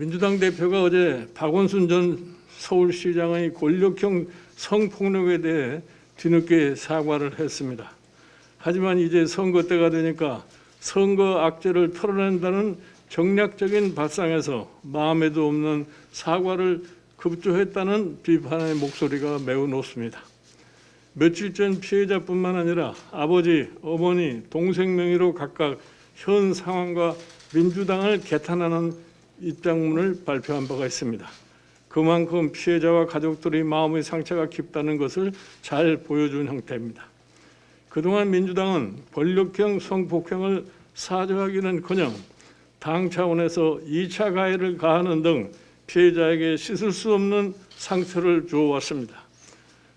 민주당 대표가 어제 박원순 전 서울시장의 권력형 성폭력에 대해 뒤늦게 사과를 했습니다. 하지만 이제 선거 때가 되니까 선거 악재를 털어낸다는 정략적인 발상에서 마음에도 없는 사과를 급조했다는 비판의 목소리가 매우 높습니다. 며칠 전 피해자뿐만 아니라 아버지, 어머니, 동생 명의로 각각 현 상황과 민주당을 개탄하는 입장문을 발표한 바가 있습니다. 그만큼 피해자와 가족들의 마음의 상처가 깊다는 것을 잘 보여준 형태입니다. 그동안 민주당은 권력형 성폭행을 사죄하기는커녕 당 차원에서 2차 가해를 가하는 등 피해자에게 씻을 수 없는 상처를 주어왔습니다.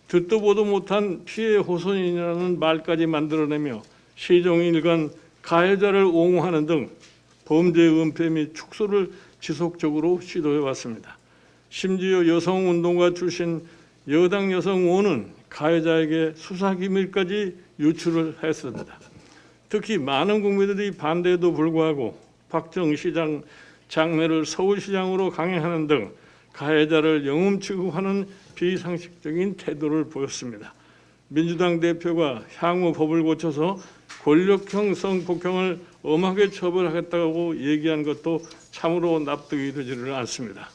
듣도 보도 못한 피해 호소인이라는 말까지 만들어내며 시종일관 가해자를 옹호하는 등 범죄 은폐 및 축소를 지속적으로 시도해왔습니다. 심지어 여성운동가 출신 여당 여성 의원은 가해자에게 수사기밀까지 유출을 했습니다. 특히 많은 국민들이 반대에도 불구하고 박정 시장 장례를 서울시장으로 강행하는 등 가해자를 영웅 취급하는 비상식적인 태도를 보였습니다. 민주당 대표가 향후 법을 고쳐서 권력형 성폭행을 엄하게 처벌하겠다고 얘기한 것도 참으로 납득이 되지를 않습니다.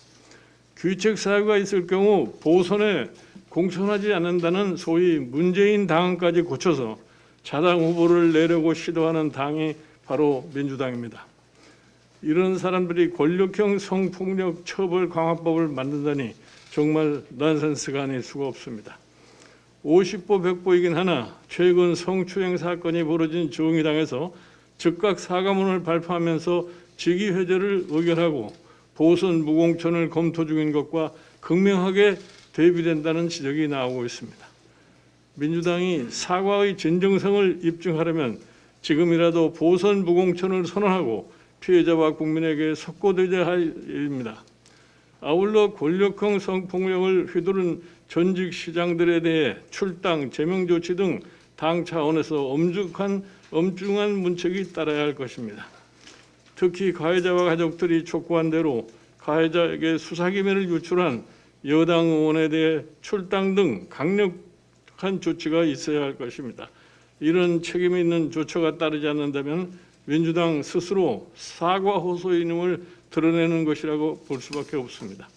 규칙 사유가 있을 경우 보선에 공천하지 않는다는 소위 문재인 당헌까지 고쳐서 자당 후보를 내려고 시도하는 당이 바로 민주당입니다. 이런 사람들이 권력형 성폭력 처벌 강화법을 만든다니 정말 넌센스가 아닐 수가 없습니다. 50보 100보이긴 하나 최근 성추행 사건이 벌어진 정의당에서 즉각 사과문을 발표하면서 직위해제를 의결하고 보선 무공천을 검토 중인 것과 극명하게 대비된다는 지적이 나오고 있습니다. 민주당이 사과의 진정성을 입증하려면 지금이라도 보선 무공천을 선언하고 피해자와 국민에게 속고되어야 할 일입니다. 아울러 권력형 성폭력을 휘두른 전직 시장들에 대해 출당, 제명 조치 등 당 차원에서 엄중한 문책이 따라야 할 것입니다. 특히 가해자와 가족들이 촉구한 대로 가해자에게 수사기밀을 유출한 여당 의원에 대해 출당 등 강력한 조치가 있어야 할 것입니다. 이런 책임 있는 조처가 따르지 않는다면 민주당 스스로 사과 호소인임을 드러내는 것이라고 볼 수밖에 없습니다.